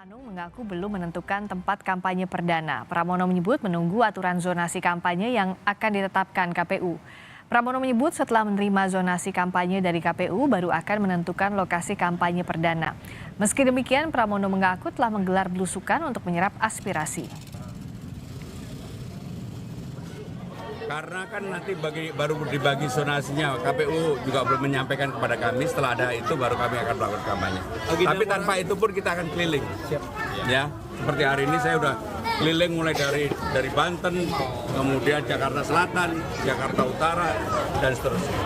Anung mengaku belum menentukan tempat kampanye perdana. Pramono menyebut menunggu aturan zonasi kampanye yang akan ditetapkan KPU. Pramono menyebut setelah menerima zonasi kampanye dari KPU baru akan menentukan lokasi kampanye perdana. Meski demikian, Pramono mengaku telah menggelar belusukan untuk menyerap aspirasi. Karena kan nanti baru dibagi zonasinya, KPU juga belum menyampaikan kepada kami. Setelah ada itu baru kami akan melakukan kampanye. Tapi tanpa itu pun kita akan keliling. Ya, seperti hari ini saya udah keliling mulai dari Banten, kemudian Jakarta Selatan, Jakarta Utara, dan seterusnya.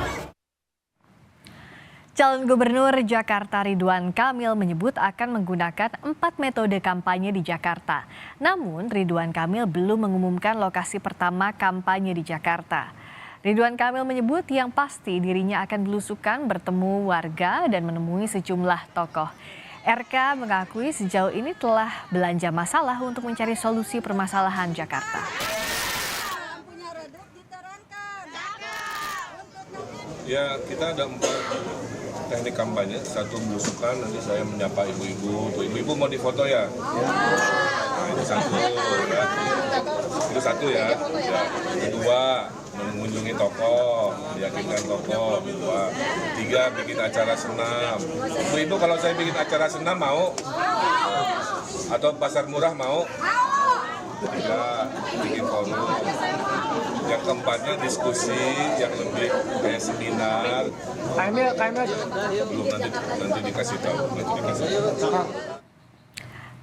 Calon Gubernur Jakarta Ridwan Kamil menyebut akan menggunakan 4 metode kampanye di Jakarta. Namun Ridwan Kamil belum mengumumkan lokasi pertama kampanye di Jakarta. Ridwan Kamil menyebut yang pasti dirinya akan belusukan bertemu warga dan menemui sejumlah tokoh. RK mengakui sejauh ini telah belanja masalah untuk mencari solusi permasalahan Jakarta. Ya, kita ada 4 teknik kampanye. Satu belusukan, nanti saya menyapa ibu-ibu. Tuh, ibu-ibu mau difoto ya? Nah, itu satu ya. Itu satu ya. Kedua, mengunjungi tokoh, meyakinkan tokoh. Kedua, tiga, bikin acara senam. Ibu-ibu kalau saya bikin acara senam mau? Atau pasar murah mau? Tiga, bikin forum. Yang keempatnya diskusi yang lebih kayak seminar. Belum nanti dikasih tahu.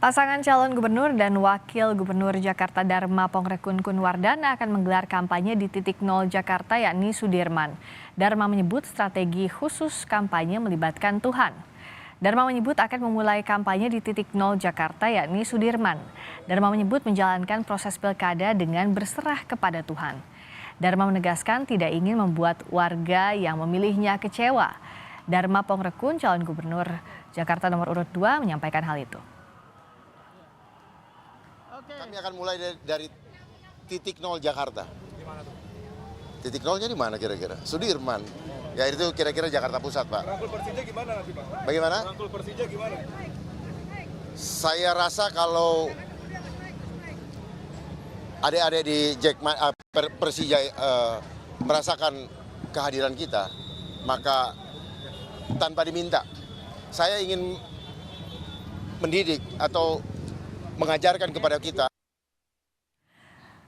Pasangan calon gubernur dan wakil gubernur Jakarta Dharma Pongrekun Kunwardana akan menggelar kampanye di titik nol Jakarta yakni Sudirman. Dharma menyebut strategi khusus kampanye melibatkan Tuhan. Dharma menyebut akan memulai kampanye di titik nol Jakarta yakni Sudirman. Dharma menyebut menjalankan proses pilkada dengan berserah kepada Tuhan. Dharma menegaskan tidak ingin membuat warga yang memilihnya kecewa. Dharma Pongrekun, calon gubernur Jakarta nomor urut 2, menyampaikan hal itu. Kami akan mulai dari titik nol Jakarta. Titik nolnya di mana kira-kira? Sudirman. Ya itu kira-kira Jakarta Pusat, Pak. Rangkul Persija gimana nanti, Pak? Bagaimana? Rangkul Persija gimana? Saya rasa kalau adik-adik di Persija merasakan kehadiran kita, maka tanpa diminta, saya ingin mendidik atau mengajarkan kepada kita.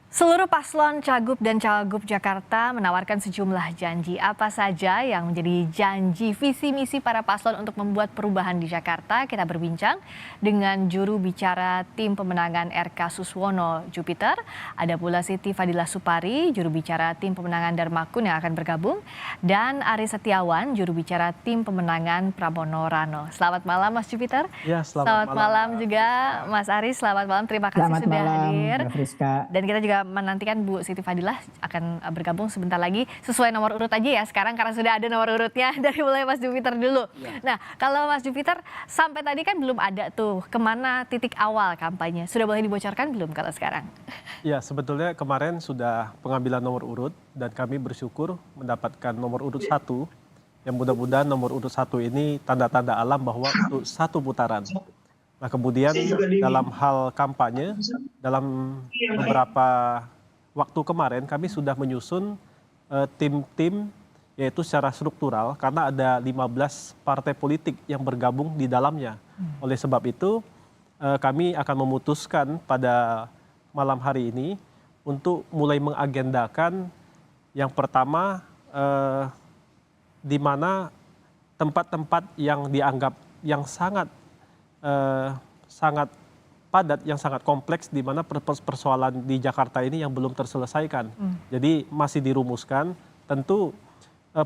Seluruh paslon Cagup dan Cawagup Jakarta menawarkan sejumlah janji. Apa saja yang menjadi janji visi misi para paslon untuk membuat perubahan di Jakarta? Kita berbincang dengan juru bicara tim pemenangan RK Suswono Jupiter. Ada pula Siti Fadila Supari, juru bicara tim pemenangan Darmakun yang akan bergabung. Dan Ari Setiawan, juru bicara tim pemenangan Pramono Rano. Selamat malam Mas Jupiter. Ya, selamat malam juga Mas Ari. Selamat malam, terima kasih Selamat sudah malam, hadir. Mbak Friska. Dan kita juga menantikan Bu Siti Fadilah akan bergabung sebentar lagi sesuai nomor urut aja ya sekarang karena sudah ada nomor urutnya dari mulai Mas Jupiter dulu. Ya. Nah kalau Mas Jupiter sampai tadi kan belum ada tuh kemana titik awal kampanye. Sudah boleh dibocorkan belum kalau sekarang? Ya sebetulnya kemarin sudah pengambilan nomor urut dan kami bersyukur mendapatkan nomor urut 1. Yang mudah-mudahan nomor urut 1 ini tanda-tanda alam bahwa untuk 1 putaran. Nah kemudian dalam hal kampanye, dalam beberapa waktu kemarin kami sudah menyusun tim-tim yaitu secara struktural karena ada 15 partai politik yang bergabung di dalamnya. Oleh sebab itu kami akan memutuskan pada malam hari ini untuk mulai mengagendakan yang pertama di mana tempat-tempat yang dianggap yang sangat padat, yang sangat kompleks di mana persoalan di Jakarta ini yang belum terselesaikan. Jadi masih dirumuskan. Tentu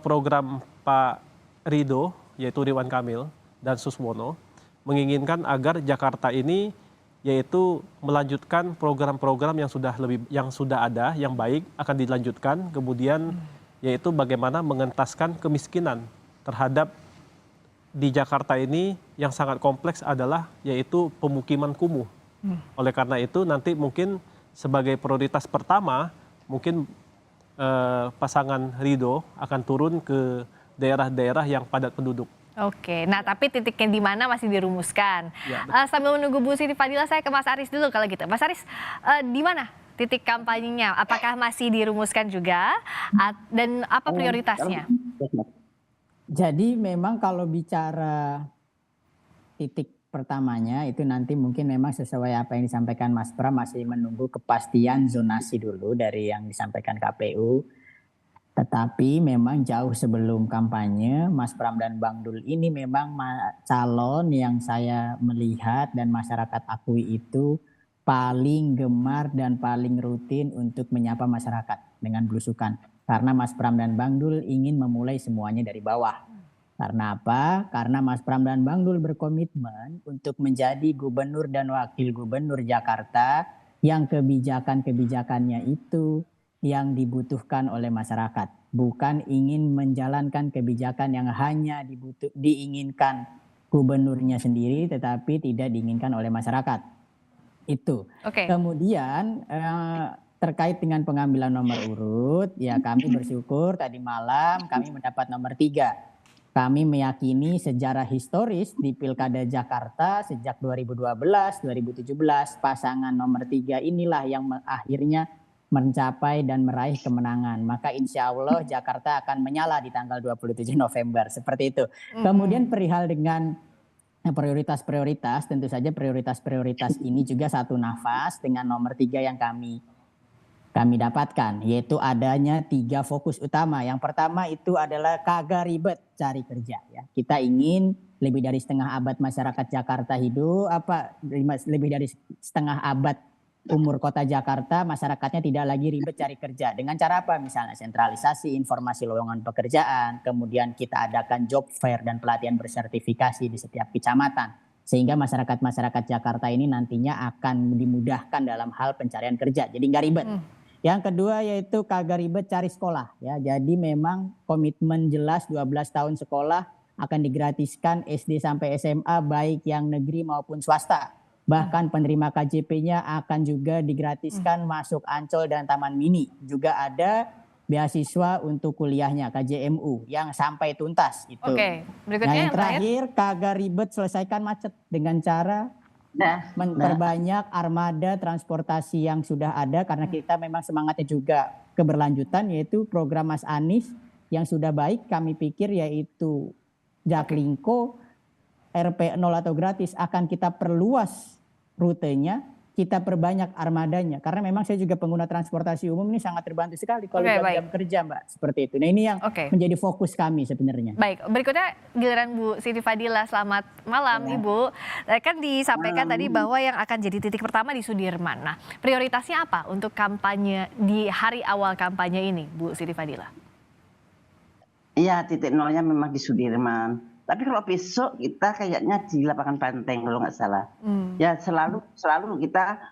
program Pak Ridho, yaitu Ridwan Kamil dan Suswono, menginginkan agar Jakarta ini yaitu melanjutkan program-program yang sudah ada, yang baik akan dilanjutkan. Kemudian yaitu bagaimana mengentaskan kemiskinan terhadap di Jakarta ini yang sangat kompleks adalah yaitu pemukiman kumuh. Oleh karena itu nanti mungkin sebagai prioritas pertama mungkin pasangan Ridho akan turun ke daerah-daerah yang padat penduduk. Oke, nah tapi titiknya di mana masih dirumuskan. Ya, Sambil menunggu Bu Siti Fadila, saya ke Mas Aris dulu kalau gitu. Mas Aris, di mana titik kampanyenya? Apakah masih dirumuskan juga? Dan apa prioritasnya? Jadi memang kalau bicara titik pertamanya itu nanti mungkin memang sesuai apa yang disampaikan Mas Pram, masih menunggu kepastian zonasi dulu dari yang disampaikan KPU. Tetapi memang jauh sebelum kampanye, Mas Pram dan Bang Dul ini memang calon yang saya melihat dan masyarakat akui itu paling gemar dan paling rutin untuk menyapa masyarakat dengan belusukan. Karena Mas Pram dan Bang Dul ingin memulai semuanya dari bawah. Karena apa? Karena Mas Pram dan Bang Dul berkomitmen untuk menjadi gubernur dan wakil gubernur Jakarta yang kebijakan-kebijakannya itu yang dibutuhkan oleh masyarakat. Bukan ingin menjalankan kebijakan yang hanya diinginkan gubernurnya sendiri tetapi tidak diinginkan oleh masyarakat. Itu. Oke. Kemudian terkait dengan pengambilan nomor urut, ya kami bersyukur tadi malam kami mendapat nomor 3. Kami meyakini sejarah historis di Pilkada Jakarta sejak 2012-2017 pasangan nomor 3 inilah yang akhirnya mencapai dan meraih kemenangan. Maka insya Allah Jakarta akan menyala di tanggal 27 November. Seperti itu. Kemudian perihal dengan prioritas-prioritas, tentu saja prioritas-prioritas ini juga satu nafas dengan nomor 3 yang kami dapatkan, yaitu adanya 3 fokus utama. Yang pertama itu adalah kagak ribet cari kerja. Ya. Kita ingin lebih dari setengah abad masyarakat Jakarta hidup, lebih dari setengah abad umur kota Jakarta, masyarakatnya tidak lagi ribet cari kerja. Dengan cara apa? Misalnya sentralisasi informasi lowongan pekerjaan, kemudian kita adakan job fair dan pelatihan bersertifikasi di setiap kecamatan. Sehingga masyarakat-masyarakat Jakarta ini nantinya akan dimudahkan dalam hal pencarian kerja. Jadi nggak ribet. Yang kedua yaitu kagak ribet cari sekolah. Ya, jadi memang komitmen jelas 12 tahun sekolah akan digratiskan SD sampai SMA baik yang negeri maupun swasta. Bahkan penerima KJP-nya akan juga digratiskan masuk Ancol dan Taman Mini. Juga ada beasiswa untuk kuliahnya KJMU yang sampai tuntas itu. Oke, berikutnya Nah, yang yang terakhir. terakhir kagak ribet selesaikan macet dengan cara memperbanyak armada transportasi yang sudah ada karena kita memang semangatnya juga keberlanjutan yaitu program Mas Anies yang sudah baik kami pikir yaitu Jaklingko RP 0 atau gratis akan kita perluas rutenya, kita perbanyak armadanya karena memang saya juga pengguna transportasi umum ini sangat terbantu sekali kalau jam kerja Mbak seperti itu. Nah ini yang menjadi fokus kami sebenarnya. Baik, berikutnya giliran Bu Siti Fadila. Selamat malam Ibu. Kan disampaikan tadi bahwa yang akan jadi titik pertama di Sudirman. Nah prioritasnya apa untuk kampanye di hari awal kampanye ini Bu Siti Fadila? Iya, titik nolnya memang di Sudirman. Tapi kalau besok kita kayaknya di lapangan Banteng kalau nggak salah. Ya selalu kita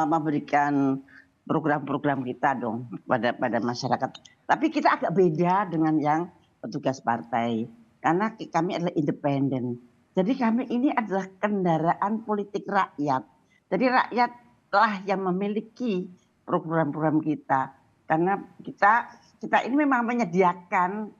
memberikan program-program kita dong pada masyarakat. Tapi kita agak beda dengan yang petugas partai karena kami adalah independen. Jadi kami ini adalah kendaraan politik rakyat. Jadi rakyatlah yang memiliki program-program kita karena kita ini memang menyediakan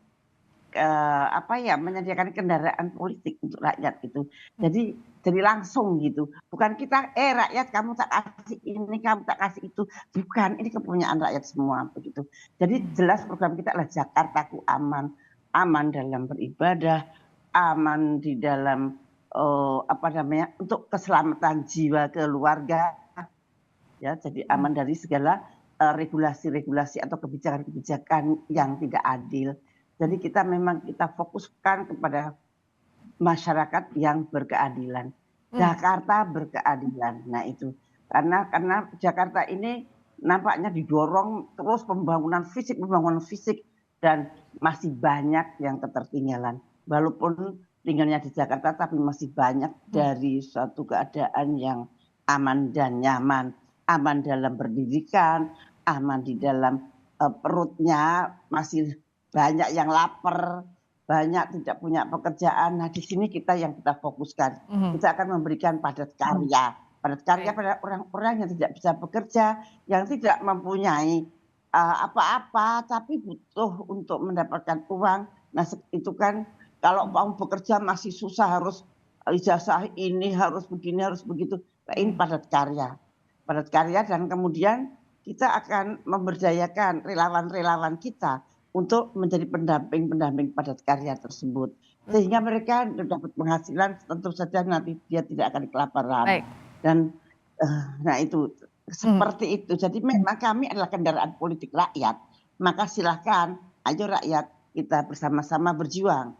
menyediakan kendaraan politik untuk rakyat gitu. Jadi langsung gitu. Bukan kita rakyat kamu tak kasih ini, kamu tak kasih itu. Bukan, ini kepunyaan rakyat semua begitu. Jadi jelas program kita adalah Jakartaku aman. Aman dalam beribadah, aman di dalam untuk keselamatan jiwa keluarga. Ya, jadi aman dari segala regulasi-regulasi atau kebijakan-kebijakan yang tidak adil. Jadi kita fokuskan kepada masyarakat yang berkeadilan. Jakarta berkeadilan. Nah itu karena Jakarta ini nampaknya didorong terus pembangunan fisik dan masih banyak yang ketertinggalan. Walaupun tinggalnya di Jakarta tapi masih banyak dari suatu keadaan yang aman dan nyaman. Aman dalam pendidikan, aman di dalam perutnya, masih banyak yang lapar, banyak tidak punya pekerjaan. Nah di sini kita fokuskan. Kita akan memberikan padat karya pada orang-orang yang tidak bisa bekerja, yang tidak mempunyai apa-apa, tapi butuh untuk mendapatkan uang. Nah itu kan Kalau kamu bekerja masih susah, harus ijazah ini, harus begini, harus begitu. Nah, ini padat karya. Padat karya, dan kemudian kita akan memberdayakan relawan-relawan kita untuk menjadi pendamping-pendamping padat karya tersebut. Sehingga mereka dapat penghasilan, tentu saja nanti dia tidak akan kelaparan. Baik. Dan nah itu seperti itu. Jadi memang kami adalah kendaraan politik rakyat. Maka silahkan, ayo rakyat, kita bersama-sama berjuang.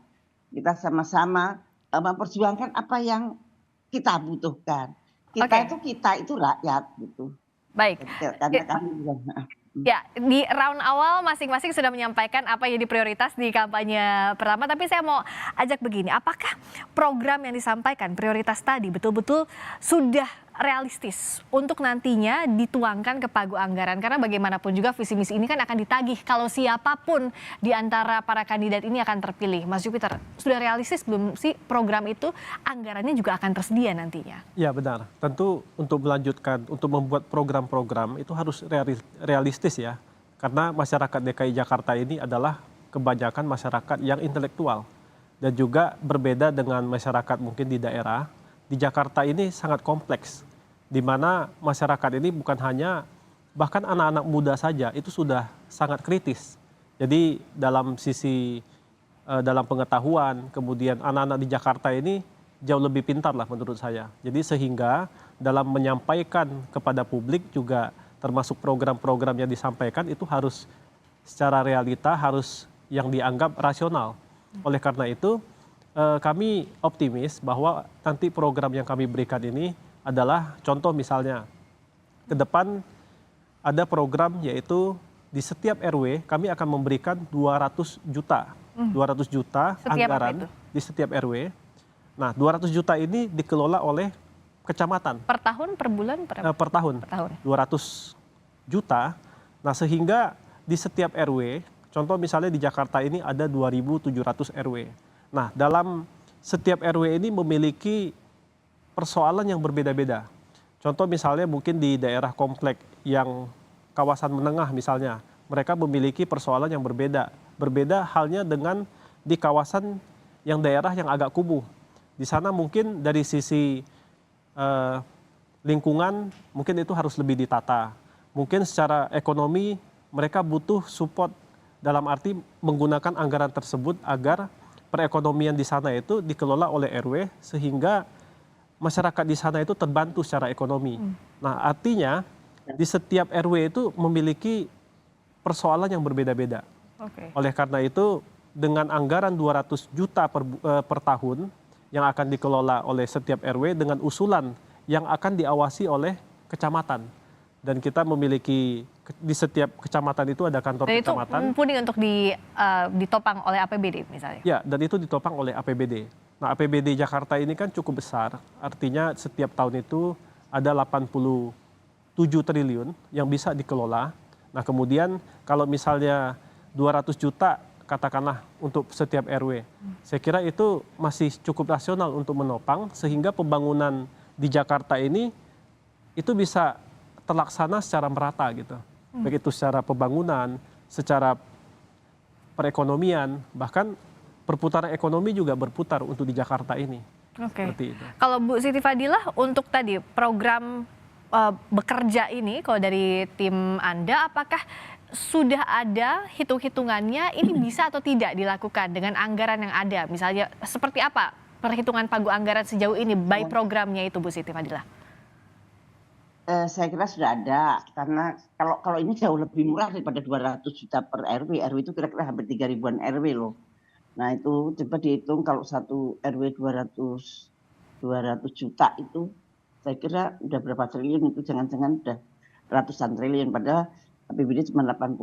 Kita sama-sama memperjuangkan apa yang kita butuhkan. Kita itu rakyat gitu. Baik. Karena kami juga. Ya, di round awal masing-masing sudah menyampaikan apa yang jadi prioritas di kampanye pertama. Tapi saya mau ajak begini, apakah program yang disampaikan prioritas tadi betul-betul sudah realistis untuk nantinya dituangkan ke pagu anggaran? Karena bagaimanapun juga visi misi ini kan akan ditagih kalau siapapun di antara para kandidat ini akan terpilih. Mas Jupiter, sudah realistis belum sih program itu? Anggarannya juga akan tersedia nantinya. Ya benar, tentu untuk melanjutkan, untuk membuat program-program itu harus realistis ya. Karena masyarakat DKI Jakarta ini adalah kebanyakan masyarakat yang intelektual. Dan juga berbeda dengan masyarakat mungkin di daerah. Di Jakarta ini sangat kompleks, di mana masyarakat ini bukan hanya, bahkan anak-anak muda saja itu sudah sangat kritis. Jadi dalam sisi dalam pengetahuan, kemudian anak-anak di Jakarta ini jauh lebih pintar lah menurut saya. Jadi sehingga dalam menyampaikan kepada publik juga termasuk program-program yang disampaikan itu harus secara realita, harus yang dianggap rasional. Oleh karena itu kami optimis bahwa nanti program yang kami berikan ini adalah contoh, misalnya ke depan ada program yaitu di setiap RW kami akan memberikan 200 juta. 200 juta anggaran di setiap RW. Nah, 200 juta ini dikelola oleh kecamatan. Per tahun, per bulan? Per tahun. 200 juta. Nah, sehingga di setiap RW, contoh misalnya di Jakarta ini ada 2.700 RW. Nah, dalam setiap RW ini memiliki persoalan yang berbeda-beda. Contoh misalnya mungkin di daerah komplek yang kawasan menengah misalnya, mereka memiliki persoalan yang berbeda. Berbeda halnya dengan di kawasan yang daerah yang agak kumuh. Di sana mungkin dari sisi lingkungan mungkin itu harus lebih ditata. Mungkin secara ekonomi mereka butuh support dalam arti menggunakan anggaran tersebut agar perekonomian di sana itu dikelola oleh RW sehingga masyarakat di sana itu terbantu secara ekonomi. Nah, artinya di setiap RW itu memiliki persoalan yang berbeda-beda. Oleh karena itu dengan anggaran 200 juta per tahun yang akan dikelola oleh setiap RW dengan usulan yang akan diawasi oleh kecamatan. Dan kita memiliki di setiap kecamatan itu ada kantor kecamatan. Dan itu mumpuni untuk ditopang oleh APBD misalnya? Ya, dan itu ditopang oleh APBD. Nah, APBD Jakarta ini kan cukup besar, artinya setiap tahun itu ada 87 triliun yang bisa dikelola. Nah, kemudian kalau misalnya 200 juta katakanlah untuk setiap RW, saya kira itu masih cukup rasional untuk menopang sehingga pembangunan di Jakarta ini itu bisa terlaksana secara merata gitu. Baik itu secara pembangunan, secara perekonomian, bahkan perputaran ekonomi juga berputar untuk di Jakarta ini. Seperti itu. Kalau Bu Siti Fadilah untuk tadi program bekerja ini, kalau dari tim Anda, apakah sudah ada hitung-hitungannya ini bisa atau tidak dilakukan dengan anggaran yang ada? Misalnya seperti apa perhitungan pagu anggaran sejauh ini by programnya itu, Bu Siti Fadilah? Saya kira sudah ada, karena kalau ini jauh lebih murah daripada 200 juta per RW. RW itu kira-kira hampir 3.000-an RW loh. Nah itu coba dihitung kalau satu RW 200 juta itu saya kira udah berapa triliun itu, jangan-jangan udah ratusan triliun, padahal APBD cuma 85.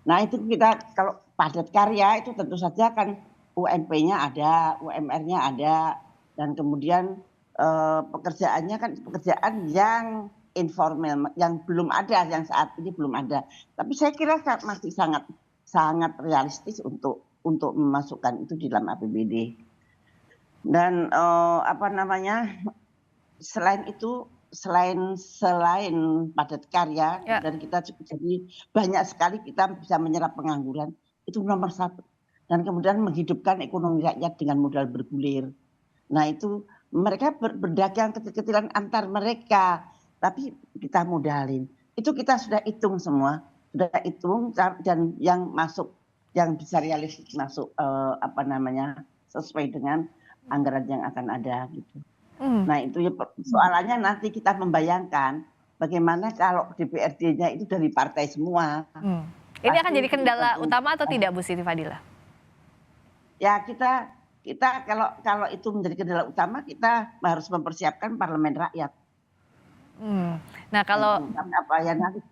Nah itu kita kalau padat karya itu tentu saja kan UMP-nya ada, UMR-nya ada, dan kemudian pekerjaannya kan pekerjaan yang informal, yang belum ada, yang saat ini belum ada. Tapi saya kira masih sangat realistis untuk memasukkan itu di dalam APBD. Dan selain itu, selain padat karya, dan kita jadi banyak sekali kita bisa menyerap pengangguran, itu nomor satu. dan kemudian menghidupkan ekonomi rakyat dengan modal bergulir. Nah itu mereka berdagang kecil-kecilan antar mereka, tapi kita modalin. Itu kita sudah hitung semua, sudah hitung dan yang masuk, yang bisa realistis masuk sesuai dengan anggaran yang akan ada gitu. Nah itu ya soalannya nanti kita membayangkan bagaimana kalau DPRD-nya itu dari partai semua. Ini akan jadi kendala utama atau tidak, Bu Siti Fadila? Ya kita kalau itu menjadi kendala utama, kita harus mempersiapkan parlemen rakyat. Nah kalau apa ya nanti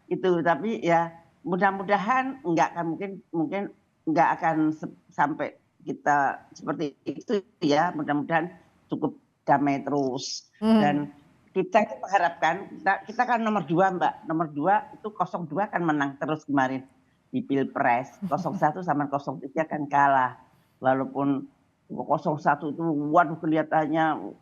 itu, tapi ya mudah-mudahan enggak akan mungkin enggak akan sampai kita seperti itu ya, mudah-mudahan cukup damai terus. Dan kita itu mengharapkan, kita kan nomor 2 Mbak, nomor 2 itu 02 kan menang terus kemarin di Pilpres, 01 sama 03 kan kalah. Walaupun 01 itu waduh kelihatannya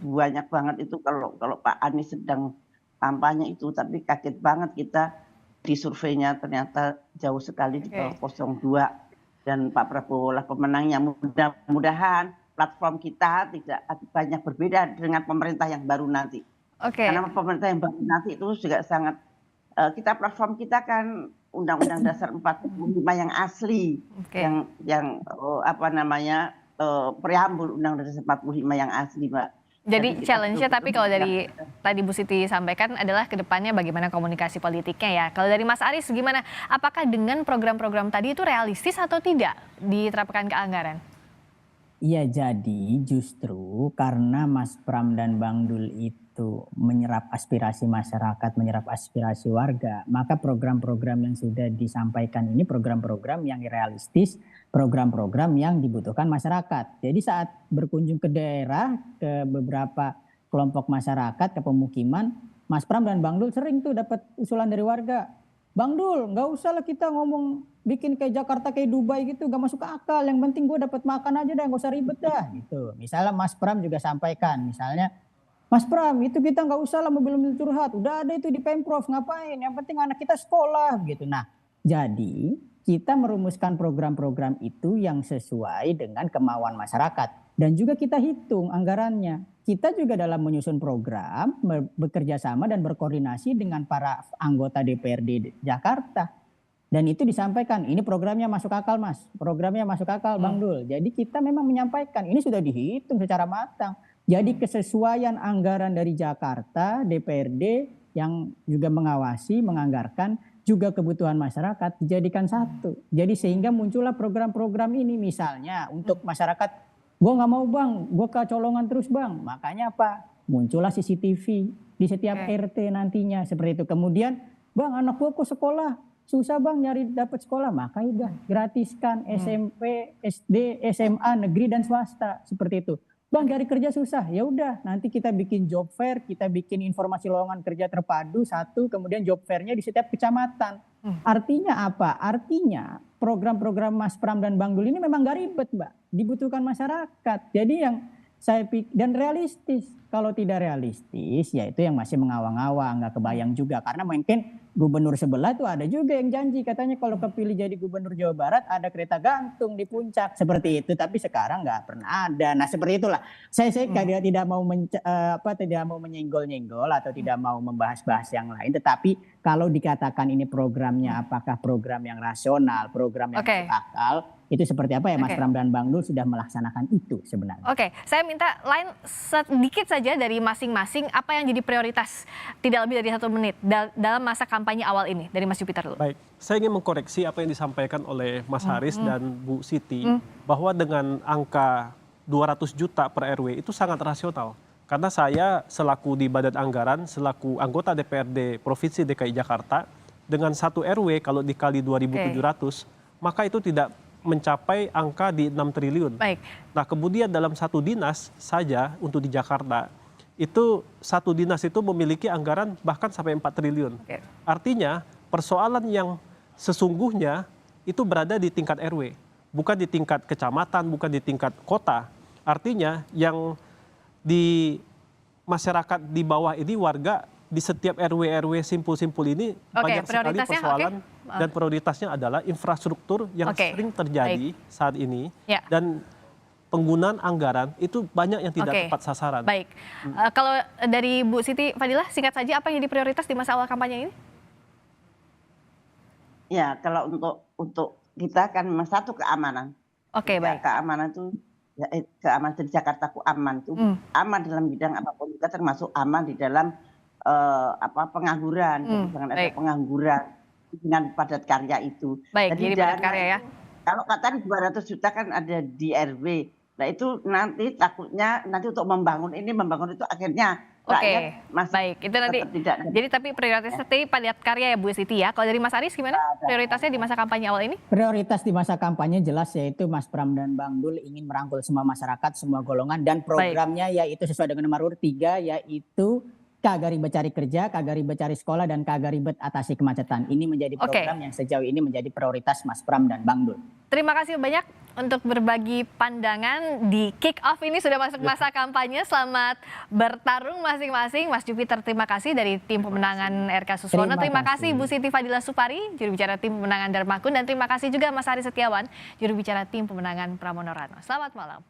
banyak banget itu kalau Pak Anies sedang kampanye itu, tapi kaget banget kita di surveinya ternyata jauh sekali di bawah 02 dan Pak Prabowo lah pemenangnya. Mudah-mudahan platform kita tidak banyak berbeda dengan pemerintah yang baru nanti. Karena pemerintah yang baru nanti itu juga sangat platform kita kan Undang-Undang Dasar 45 yang asli, yang preambul Undang-Undang Dasar 45 yang asli, Mbak. Jadi challenge-nya tapi kalau dari tadi Bu Siti sampaikan adalah kedepannya bagaimana komunikasi politiknya ya. Kalau dari Mas Aris gimana? Apakah dengan program-program tadi itu realistis atau tidak diterapkan ke anggaran? Iya, jadi justru karena Mas Pram dan Bang Dul itu menyerap aspirasi masyarakat, menyerap aspirasi warga, maka program-program yang sudah disampaikan ini program-program yang realistis, program-program yang dibutuhkan masyarakat. Jadi saat berkunjung ke daerah, ke beberapa kelompok masyarakat, ke pemukiman, Mas Pram dan Bang Dul sering tuh dapat usulan dari warga. Bang Dul, nggak usah lah kita ngomong bikin kayak Jakarta kayak Dubai gitu, gak masuk akal. Yang penting gue dapat makan aja dah, nggak usah ribet dah gitu. Misalnya Mas Pram juga sampaikan, misalnya Mas Pram itu kita nggak usah lah mobil-mobil curhat, udah ada itu di Pemprov, ngapain? Yang penting anak kita sekolah gitu. Nah, jadi kita merumuskan program-program itu yang sesuai dengan kemauan masyarakat dan juga kita hitung anggarannya. Kita juga dalam menyusun program bekerja sama dan berkoordinasi dengan para anggota DPRD Jakarta. Dan itu disampaikan, ini programnya masuk akal Mas, programnya masuk akal Bang Dul. Jadi kita memang menyampaikan, ini sudah dihitung secara matang. Jadi kesesuaian anggaran dari Jakarta, DPRD yang juga mengawasi, menganggarkan, juga kebutuhan masyarakat dijadikan satu. Jadi sehingga muncullah program-program ini, misalnya untuk masyarakat, gue nggak mau Bang, gue kecolongan terus Bang. Makanya apa? Muncullah CCTV di setiap RT nantinya seperti itu. Kemudian Bang, anak gue kok sekolah susah Bang nyari dapat sekolah, maka udah gratiskan SMP, SD, SMA, negeri dan swasta seperti itu. Bang cari kerja susah, ya udah nanti kita bikin job fair, kita bikin informasi lowongan kerja terpadu satu, kemudian job fairnya di setiap kecamatan. Artinya apa? Artinya program-program Mas Pram dan Bang Dul ini memang gak ribet Mbak, dibutuhkan masyarakat. Jadi yang saya pikir dan realistis. Kalau tidak realistis, ya itu yang masih mengawang-awang, nggak kebayang juga. Karena mungkin gubernur sebelah tuh ada juga yang janji katanya kalau kepilih jadi gubernur Jawa Barat ada kereta gantung di puncak seperti itu. Tapi sekarang nggak pernah ada. Nah seperti itulah. Saya tidak mau tidak mau menyenggol-nyenggol atau tidak mau membahas-bahas yang lain. Tetapi kalau dikatakan ini programnya apakah program yang rasional, program yang masuk akal, itu seperti apa ya Mas Pram dan Bang Dul sudah melaksanakan itu sebenarnya. Oke, saya minta line sedikit saja dari masing-masing apa yang jadi prioritas tidak lebih dari 1 menit dalam masa kampanye awal ini dari Mas Jupiter dulu. Baik, saya ingin mengkoreksi apa yang disampaikan oleh Mas Haris dan Bu Siti bahwa dengan angka 200 juta per RW itu sangat rasional. Karena saya selaku di Badan Anggaran, selaku anggota DPRD Provinsi DKI Jakarta, dengan 1 RW kalau dikali 2.700, maka itu tidak mencapai angka di 6 triliun. Baik. Nah kemudian dalam satu dinas saja untuk di Jakarta, itu satu dinas itu memiliki anggaran bahkan sampai 4 triliun. Artinya persoalan yang sesungguhnya itu berada di tingkat RW, bukan di tingkat kecamatan, bukan di tingkat kota. Artinya yang di masyarakat di bawah ini warga di setiap RW-RW simpul-simpul ini banyak sekali persoalan dan prioritasnya adalah infrastruktur yang Oke, sering terjadi saat ini Ya. dan penggunaan anggaran itu banyak yang tidak Oke. tepat sasaran. Baik, kalau dari Bu Siti Fadilah, singkat saja apa yang jadi prioritas di masa awal kampanye ini? Ya, kalau untuk kita kan satu keamanan. Oke, Ya, baik. keamanan itu keamanan di Jakarta ku aman tuh aman dalam bidang apapun juga termasuk aman di dalam pengangguran. Jadi jangan ada baik. pengangguran dengan padat karya itu. Baik, jadi padat karya ya. Kalau katakan 200 juta kan ada di RW. Nah itu nanti takutnya nanti untuk membangun itu akhirnya Oke, rakyat masih baik. Itu nanti. tetap tidak. Jadi tapi prioritasnya tadi padat karya ya Bu Siti ya. Kalau dari Mas Aris gimana prioritasnya di masa kampanye awal ini? Prioritas di masa kampanye jelas yaitu Mas Pram dan Bang Dul ingin merangkul semua masyarakat, semua golongan dan programnya yaitu sesuai dengan nomor urut 3 yaitu Kagak Ribet Cari Kerja, Kagak Ribet Cari Sekolah, dan Kagak Ribet Atasi Kemacetan. Ini menjadi program yang sejauh ini menjadi prioritas Mas Pram dan Bang Dul. Terima kasih banyak untuk berbagi pandangan di kick off ini sudah masuk masa kampanye. Selamat bertarung masing-masing. Mas Jupiter terima kasih dari tim pemenangan RK Suswono. Terima kasih Bu Siti Fadilah Supari, juru bicara tim pemenangan Darmakun, dan terima kasih juga Mas Haris Setiawan, juru bicara tim pemenangan Pramono Rano. Selamat malam.